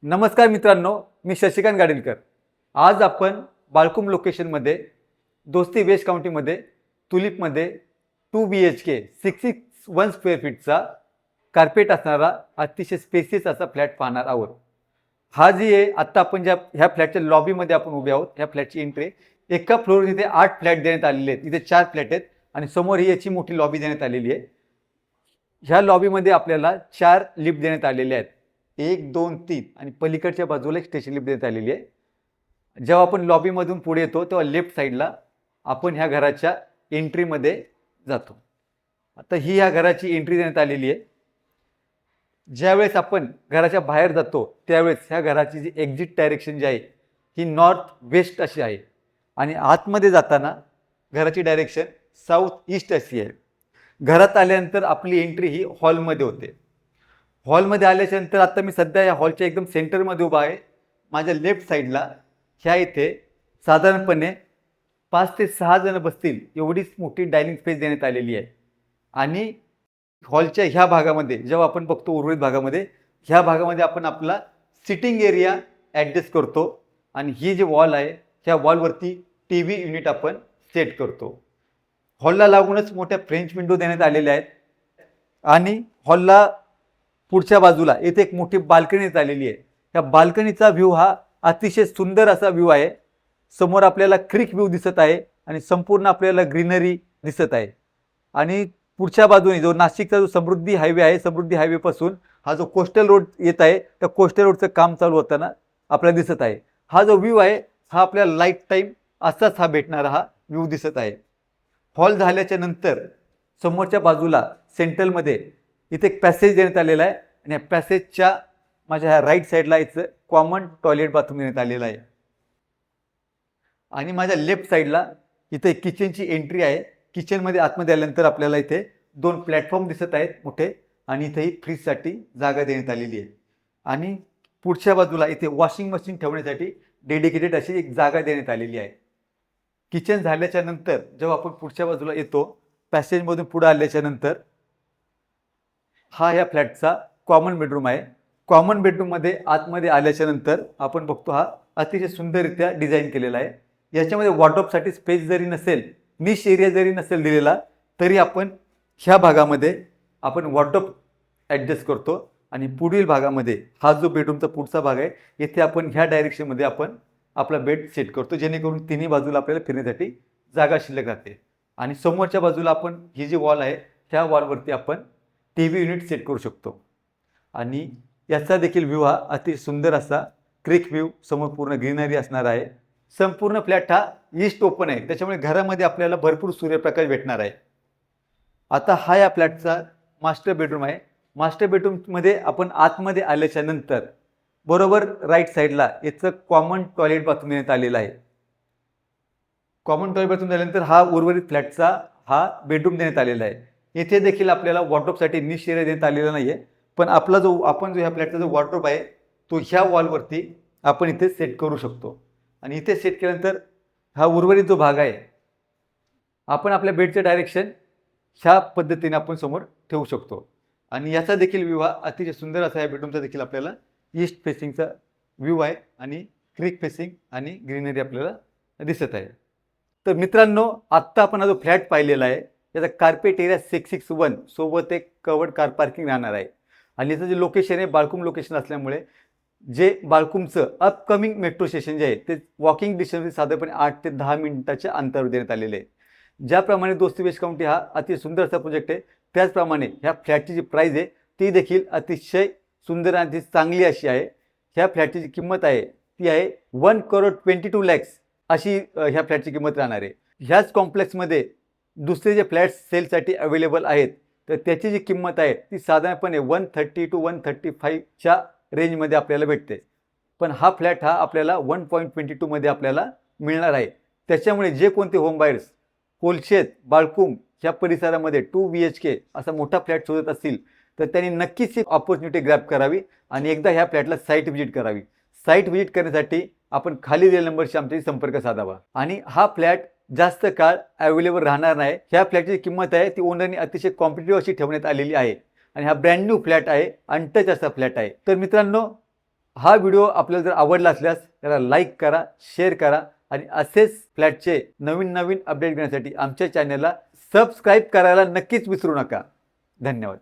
नमस्कार मित्रांनो, मी शशिकांत गाडीलकर. आज आपण बाळकुम लोकेशनमध्ये दोस्ती वेस्ट काउंटीमध्ये तुलिपमध्ये 2 BHK 661 स्क्वेअर फीटचा कार्पेट असणारा अतिशय स्पेसियस असा फ्लॅट पाहणार आहोत. हा जी आहे आत्ता आपण ह्या फ्लॅटच्या लॉबीमध्ये आपण उभे आहोत. ह्या फ्लॅटची एंट्री एका फ्लोअर इथे 8 फ्लॅट देण्यात आलेले आहेत. इथे 4 फ्लॅट आहेत आणि समोर ही याची मोठी लॉबी देण्यात आलेली आहे. ह्या लॉबीमध्ये आपल्याला 4 लिफ्ट देण्यात आलेले आहेत. 1, 2, 3 आणि पलीकडच्या बाजूला एक स्टेशन लिफ्ट देण्यात आलेली आहे. जेव्हा आपण लॉबीमधून पुढे येतो तेव्हा लेफ्ट साईडला आपण ह्या घराच्या एंट्रीमध्ये जातो. आता ही ह्या घराची एंट्री देण्यात आलेली आहे. ज्यावेळेस आपण घराच्या बाहेर जातो त्यावेळेस ह्या घराची जी एक्झिट डायरेक्शन जी आहे ही नॉर्थ वेस्ट अशी आहे आणि आतमध्ये जाताना घराची डायरेक्शन साऊथ ईस्ट अशी आहे. घरात आल्यानंतर आपली एंट्री ही हॉलमध्ये होते. हॉलमध्ये आल्याच्यानंतर आता मी सध्या या हॉलच्या एकदम सेंटरमध्ये उभा आहे. माझ्या लेफ्ट साईडला ह्या इथे साधारणपणे 5 ते 6 जण बसतील एवढीच मोठी डायनिंग स्पेस देण्यात आलेली आहे. आणि हॉलच्या ह्या भागामध्ये जेव्हा आपण बघतो उर्वरित भागामध्ये ह्या भागामध्ये आपण आपला सिटिंग एरिया ॲडजस्ट करतो आणि ही जी वॉल आहे ह्या वॉलवरती TV युनिट आपण सेट करतो. हॉलला लागूनच मोठ्या फ्रेंच विंडो देण्यात आलेल्या आहेत आणि हॉलला पुढच्या बाजूला इथे एक मोठी बाल्कनी देण्यात आलेली आहे. या बाल्कनीचा व्ह्यू हा अतिशय सुंदर असा व्ह्यू आहे. समोर आपल्याला क्रिक व्ह्यू दिसत आहे आणि संपूर्ण आपल्याला ग्रीनरी दिसत आहे. आणि पुढच्या बाजूने जो नाशिकचा जो समृद्धी हायवे आहे, समृद्धी हायवेपासून हा जो कोस्टल रोड येत आहे त्या कोस्टल रोडचं काम चालू होताना आपल्याला दिसत आहे. हा जो व्ह्यू आहे हा आपल्याला लाईफ टाईम असाच हा भेटणारा हा व्ह्यू दिसत आहे. हॉल झाल्याच्या नंतर समोरच्या बाजूला सेंट्रलमध्ये इथे एक पॅसेज देण्यात आलेला आहे आणि या पॅसेजच्या माझ्या ह्या राईट साईडला इथं कॉमन टॉयलेट बाथरूम देण्यात आलेलं आहे. आणि माझ्या लेफ्ट साईडला इथे किचनची एंट्री आहे. किचनमध्ये आतमध्ये आल्यानंतर आपल्याला इथे 2 प्लॅटफॉर्म दिसत आहेत मोठे आणि इथेही फ्रीजसाठी जागा देण्यात आलेली आहे. आणि पुढच्या बाजूला इथे वॉशिंग मशीन ठेवण्यासाठी डेडिकेटेड अशी एक जागा देण्यात आलेली आहे. किचन झाल्याच्या नंतर जेव्हा आपण पुढच्या बाजूला येतो पॅसेजमधून पुढे आल्याच्या नंतर हा ह्या फ्लॅटचा कॉमन बेडरूम आहे. कॉमन बेडरूममध्ये आतमध्ये आल्याच्या नंतर आपण बघतो हा अतिशय सुंदररित्या डिझाईन केलेला आहे. याच्यामध्ये वॉर्डरोबसाठी स्पेस जरी नसेल, निश एरिया जरी नसेल दिलेला तरी आपण ह्या भागामध्ये आपण वॉर्डरोब ॲडजस्ट करतो. आणि पुढील भागामध्ये हा जो बेडरूमचा पुढचा भाग आहे येथे आपण ह्या डायरेक्शनमध्ये आपण आपला बेड सेट करतो जेणेकरून तिन्ही बाजूला आपल्याला फिरण्यासाठी जागा शिल्लक राहते. आणि समोरच्या बाजूला आपण ही जी वॉल आहे त्या वॉलवरती आपण TV युनिट सेट करू शकतो. आणि याचा देखील व्ह्यू हा अति सुंदर असा क्रिक व्ह्यू, समोर पूर्ण ग्रीनरी असणार आहे. संपूर्ण फ्लॅट हा ईस्ट ओपन आहे त्याच्यामुळे घरामध्ये आपल्याला भरपूर सूर्यप्रकाश भेटणार आहे. आता हा या फ्लॅटचा मास्टर बेडरूम आहे. मास्टर बेडरूममध्ये आपण आतमध्ये आल्याच्या नंतर बरोबर राईट साईडला याचं कॉमन टॉयलेट बाथरूम देण्यात आलेलं आहे. कॉमन टॉयलेट बाथरूम झाल्यानंतर हा उर्वरित फ्लॅटचा हा बेडरूम देण्यात आलेला आहे. येथे देखील आपल्याला वॉर्डरोबसाठी निश एरिया देण्यात आलेला नाही आहे, पण आपला जो ह्या फ्लॅटचा जो वॉर्डरोब आहे तो ह्या वॉलवरती आपण इथे सेट करू शकतो. आणि इथे सेट केल्यानंतर हा उर्वरित जो भाग आहे आपण आपल्या बेडचं डायरेक्शन ह्या पद्धतीने आपण समोर ठेवू शकतो. आणि याचा देखील व्ह्यू हा अतिशय सुंदर असा या बेडरूमचा देखील आपल्याला ईस्ट फेसिंगचा व्ह्यू आहे आणि क्रिक फेसिंग आणि ग्रीनरी आपल्याला दिसत आहे. तर मित्रांनो, आत्ता आपण हा जो फ्लॅट पाहिलेला आहे याचा कार्पेट एरिया 661 सोबत एक कवर्ड कार पार्किंग राहणार आहे. आणि याचं जे लोकेशन आहे बाळकुम लोकेशन असल्यामुळे जे बाळकुमचं अपकमिंग मेट्रो स्टेशन जे आहे ते वॉकिंग डिस्टन्स साधारणपणे 8 ते 10 मिनिटाच्या अंतरावर देण्यात आलेले आहे. ज्याप्रमाणे दोस्ती वेस्ट काउंटी हा अति सुंदर असा प्रोजेक्ट आहे त्याचप्रमाणे ह्या फ्लॅटची जी प्राईज आहे ती देखील अतिशय सुंदर आणि चांगली अशी आहे. ह्या फ्लॅटची जी किंमत आहे ती आहे 1,22,00,000 अशी ह्या फ्लॅटची किंमत राहणार आहे. ह्याच कॉम्प्लेक्समध्ये दुसरे जे फ्लॅट्स सेलसाठी अवेलेबल आहेत तर त्याची जी किंमत आहे ती साधारणपणे 130 to 135च्या रेंजमध्ये आपल्याला भेटते. पण हा फ्लॅट हा आपल्याला 1.22 मध्ये आपल्याला मिळणार आहे. त्याच्यामुळे जे कोणते होम बायर्स कोलशेत, बाळकुम ह्या परिसरामध्ये 2 BHK असा मोठा फ्लॅट शोधत असतील तर त्यांनी नक्कीच ही अपॉर्च्युनिटी ग्रॅब करावी आणि एकदा ह्या फ्लॅटला साईट व्हिजिट करावी. साईट व्हिजिट करण्यासाठी आपण खाली दिलेल्या नंबरशी आमच्याशी संपर्क साधावा. आणि हा फ्लॅट जास्त काळ अवेलेबल राहणार नाही. ह्या फ्लॅटची किंमत आहे ती ओनरने अतिशय कॉम्पिटिटिव्ह अशी ठेवण्यात आलेली आहे आणि हा ब्रँड न्यू फ्लॅट आहे, अनटच असा फ्लॅट आहे. तर मित्रांनो, हा व्हिडिओ आपल्याला जर आवडला असल्यास त्याला लाईक करा, शेअर करा आणि असेच फ्लॅटचे नवीन नवीन अपडेट घेण्यासाठी आमच्या चॅनलला सबस्क्राईब करायला नक्कीच विसरू नका. धन्यवाद.